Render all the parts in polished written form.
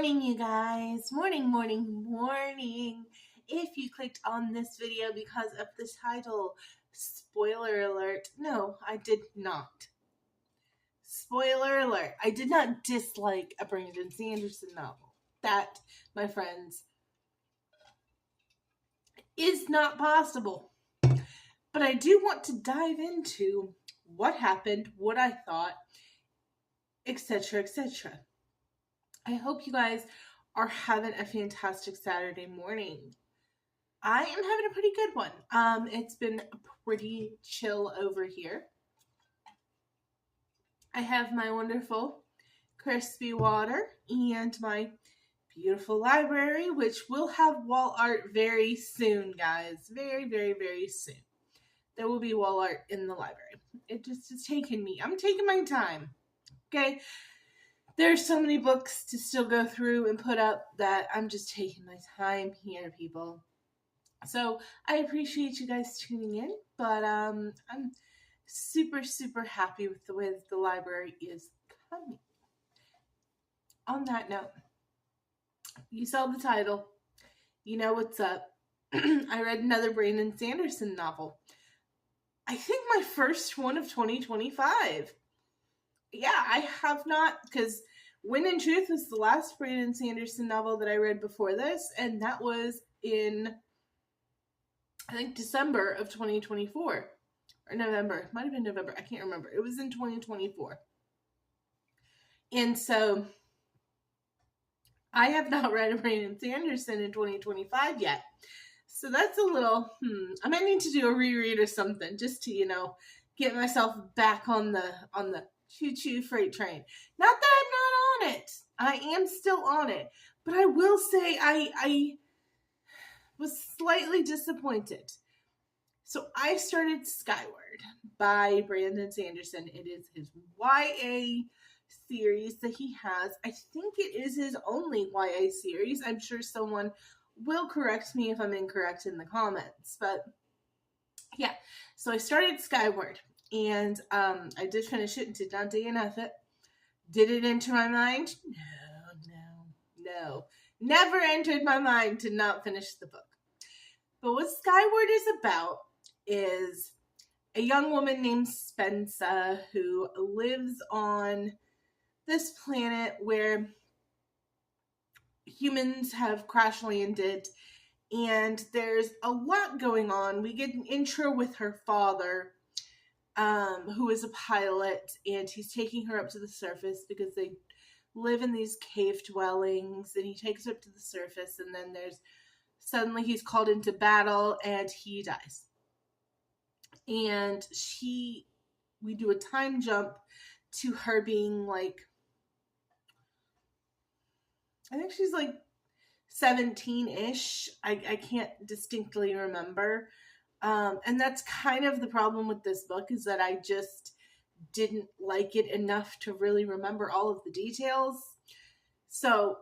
morning, you guys. Morning, morning, morning. If you clicked on this video because of the title, spoiler alert. No, I did not. Spoiler alert. I did not dislike a Brandon Sanderson novel. That, my friends, is not possible. But I do want to dive into what happened, what I thought, etc., etc. I hope you guys are having a fantastic Saturday morning. I am having a pretty good one. It's been pretty chill over here. I have my wonderful crispy water and my beautiful library, which will have wall art very soon, guys. Very, very, very soon. There will be wall art in the library. It just is taking me. I'm taking my time. Okay? There's so many books to still go through and put up that I'm just taking my time here, people. So I appreciate you guys tuning in, but I'm super, super happy with the way that the library is coming. On that note, you saw the title. You know what's up. I read another Brandon Sanderson novel. I think my first one of 2025. Yeah, I have not, because Wind and Truth was the last Brandon Sanderson novel that I read before this, and that was in, I think, December of 2024. Or November. It might have been November. I can't remember. It was in 2024. And so, I have not read a Brandon Sanderson in 2025 yet. So that's a little, I might need to do a reread or something, just to, get myself back on the choo-choo freight train. Not that I'm not on it. I am still on it. But I will say I was slightly disappointed. So I started Skyward by Brandon Sanderson. It is his YA series that he has. I think it is his only YA series. I'm sure someone will correct me if I'm incorrect in the comments. But yeah, so I started Skyward. And I did finish it and did not DNF it. Did it enter my mind? No. Never entered my mind to not finish the book. But what Skyward is about is a young woman named Spencer who lives on this planet where humans have crash landed. And there's a lot going on. We get an intro with her father, who is a pilot, and he's taking her up to the surface because they live in these cave dwellings, and he takes her up to the surface, and then suddenly he's called into battle and he dies. And we do a time jump to her being like, I think she's like 17-ish. I can't distinctly remember. And that's kind of the problem with this book, is that I just didn't like it enough to really remember all of the details. So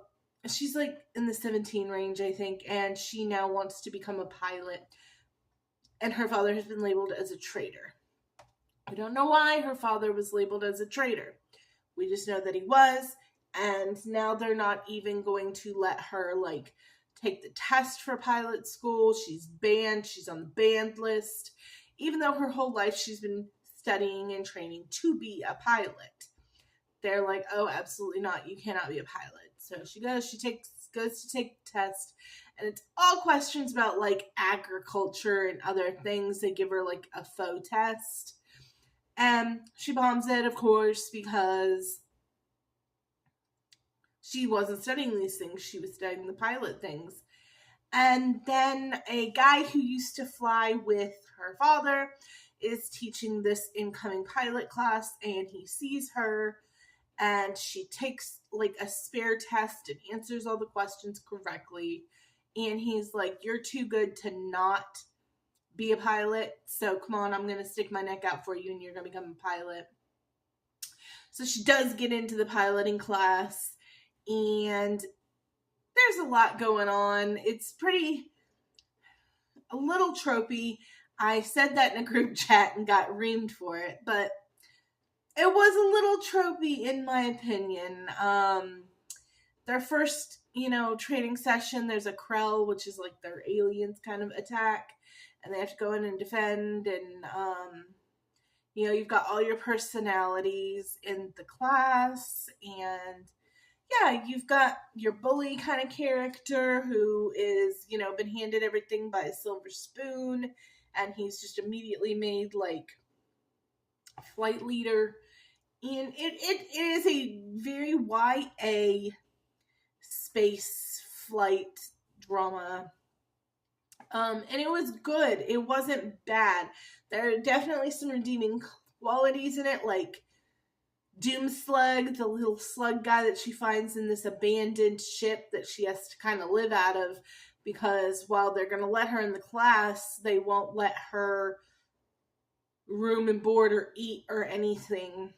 she's like in the 17 range, I think, and she now wants to become a pilot. And her father has been labeled as a traitor. We don't know why her father was labeled as a traitor. We just know that he was, and now they're not even going to let her, take the test for pilot school. She's banned. She's on the banned list. Even though her whole life she's been studying and training to be a pilot. They're like, oh, absolutely not. You cannot be a pilot. So she goes to take the test. And it's all questions about, agriculture and other things. They give her, a faux test. And she bombs it, of course, because she wasn't studying these things. She was studying the pilot things. And then a guy who used to fly with her father is teaching this incoming pilot class, and he sees her, and she takes a spare test and answers all the questions correctly. And he's like, you're too good to not be a pilot. So come on, I'm going to stick my neck out for you and you're going to become a pilot. So she does get into the piloting class. And there's a lot going on. It's a little tropey. I said that in a group chat and got reamed for it, but it was a little tropey in my opinion. their first, training session, there's a Krell, which is like their aliens kind of attack, and they have to go in and defend, and you've got all your personalities in the class, and yeah, you've got your bully kind of character who is, been handed everything by a silver spoon, and he's just immediately made like flight leader. And it is a very YA space flight drama. And it was good. It wasn't bad. There are definitely some redeeming qualities in it, like Doomslug, the little slug guy that she finds in this abandoned ship that she has to kind of live out of, because while they're going to let her in the class, they won't let her room and board or eat or anything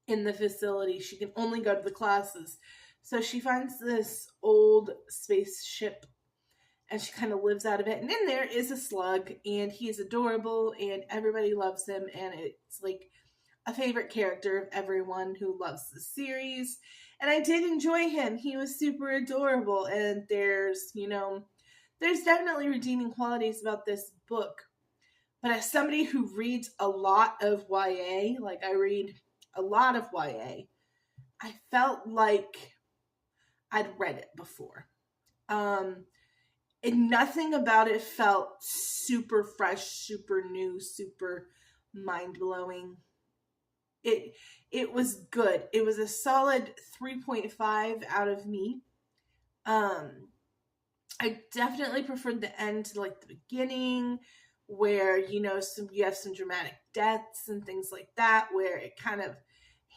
in the facility. She can only go to the classes. So she finds this old spaceship and she kind of lives out of it. And in there is a slug, and he's adorable, and everybody loves him, and it's like a favorite character of everyone who loves the series. And I did enjoy him. He was super adorable, and there's definitely redeeming qualities about this book. But as somebody who reads a lot of YA, like I read a lot of YA, I felt like I'd read it before. And nothing about it felt super fresh, super new, super mind-blowing. It was good. It was a solid 3.5 out of me. I definitely preferred the end to like the beginning, where you have some dramatic deaths and things like that, where it kind of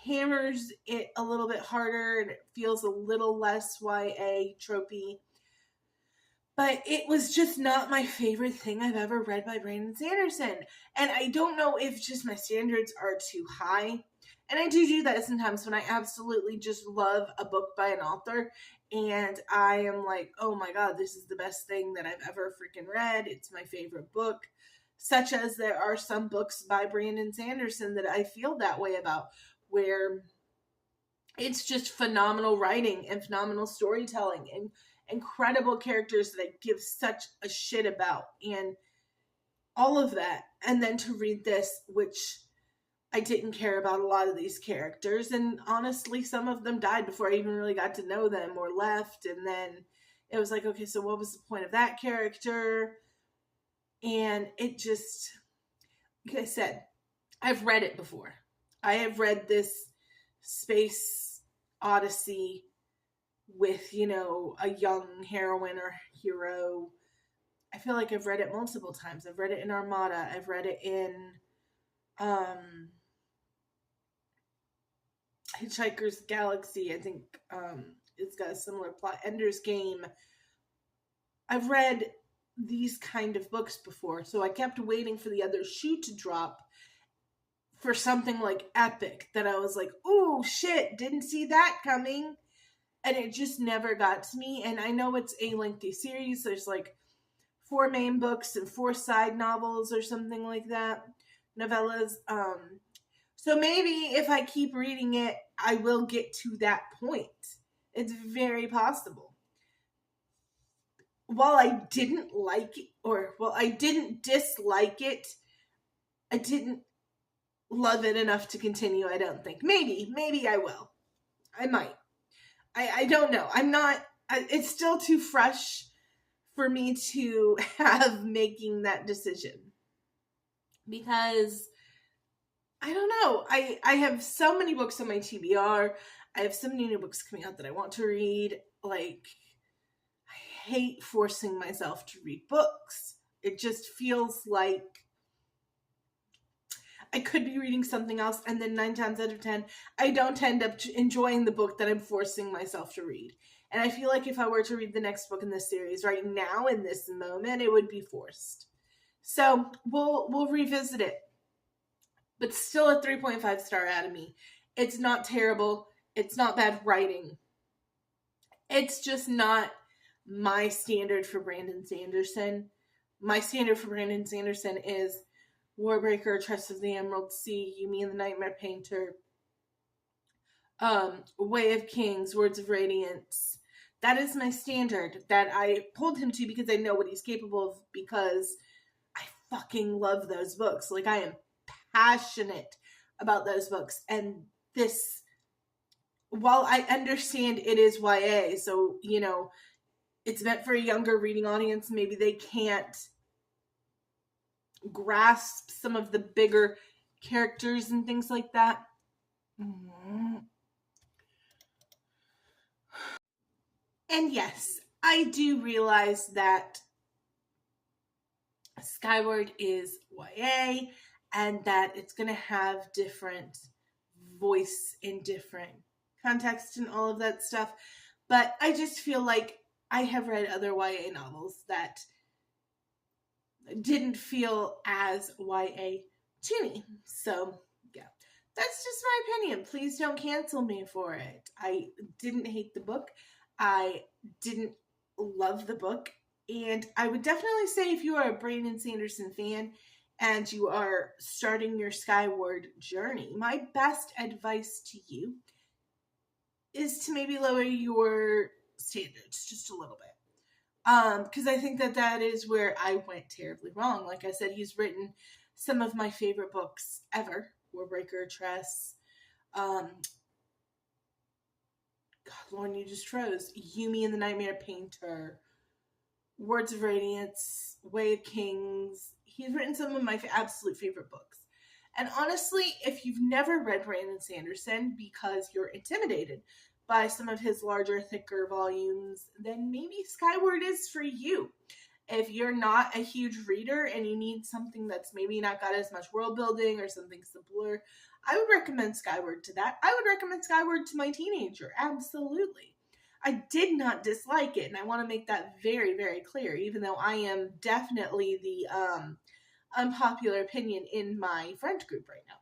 hammers it a little bit harder and it feels a little less YA tropey. But it was just not my favorite thing I've ever read by Brandon Sanderson. And I don't know if just my standards are too high. And I do that sometimes when I absolutely just love a book by an author. And I am like, oh my God, this is the best thing that I've ever freaking read. It's my favorite book. Such as there are some books by Brandon Sanderson that I feel that way about, where it's just phenomenal writing and phenomenal storytelling and incredible characters that I give such a shit about, and all of that. And then to read this, which I didn't care about a lot of these characters, and honestly some of them died before I even really got to know them or left, and then it was like, okay, so what was the point of that character? And it just, like I said, I've read it before. I have read this space odyssey with, a young heroine or hero. I feel like I've read it multiple times. I've read it in Armada. I've read it in Hitchhiker's Galaxy. I think it's got a similar plot. Ender's Game. I've read these kind of books before, so I kept waiting for the other shoe to drop for something like epic that I was like, oh shit, didn't see that coming. And it just never got to me. And I know it's a lengthy series. There's like 4 main books and 4 side novels or something like that. Novellas. So maybe if I keep reading it, I will get to that point. It's very possible. While I didn't like it, I didn't dislike it, I didn't love it enough to continue, I don't think. Maybe I will. I might. I don't know. It's still too fresh for me to have making that decision. Because, I don't know. I have so many books on my TBR. I have so many new books coming out that I want to read. Like, I hate forcing myself to read books. It just feels like I could be reading something else, and then 9 times out of 10, I don't end up enjoying the book that I'm forcing myself to read. And I feel like if I were to read the next book in this series right now, in this moment, it would be forced. So we'll revisit it. But still a 3.5 star out of me. It's not terrible. It's not bad writing. It's just not my standard for Brandon Sanderson. My standard for Brandon Sanderson is Warbreaker, Trust of the Emerald Sea, You, Me, and the Nightmare Painter, Way of Kings, Words of Radiance. That is my standard that I hold him to because I know what he's capable of, because I fucking love those books. Like, I am passionate about those books. And this, while I understand it is YA, so, you know, it's meant for a younger reading audience, maybe they can't grasp some of the bigger characters and things like that. And yes, I do realize that Skyward is YA and that it's going to have different voice in different context and all of that stuff. But I just feel like I have read other YA novels that didn't feel as YA to me. So, yeah. That's just my opinion. Please don't cancel me for it. I didn't hate the book. I didn't love the book. And I would definitely say, if you are a Brandon Sanderson fan and you are starting your Skyward journey, my best advice to you is to maybe lower your standards just a little bit. Because I think that is where I went terribly wrong. Like I said, he's written some of my favorite books ever. Warbreaker, Tress, God, Lauren, you just froze. Yumi and the Nightmare Painter, Words of Radiance, Way of Kings. He's written some of my absolute favorite books. And honestly, if you've never read Brandon Sanderson because you're intimidated by some of his larger, thicker volumes, then maybe Skyward is for you. If you're not a huge reader and you need something that's maybe not got as much world building or something simpler, I would recommend Skyward to that. I would recommend Skyward to my teenager. Absolutely. I did not dislike it, and I want to make that very, very clear, even though I am definitely the unpopular opinion in my friend group right now.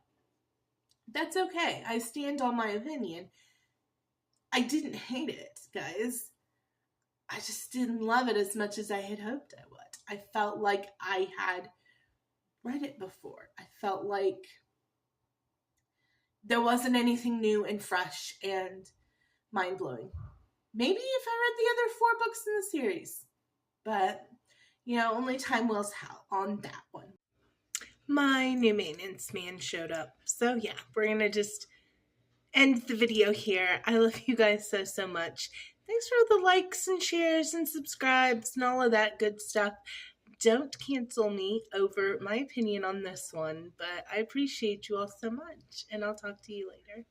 That's okay. I stand on my opinion. I didn't hate it, guys. I just didn't love it as much as I had hoped I would. I felt like I had read it before. I felt like there wasn't anything new and fresh and mind-blowing. Maybe if I read the other 4 books in the series. But, you know, only time will tell on that one. My new maintenance man showed up. So, yeah, we're going to just end the video here. I love you guys so, so much. Thanks for the likes and shares and subscribes and all of that good stuff. Don't cancel me over my opinion on this one, but I appreciate you all so much, and I'll talk to you later.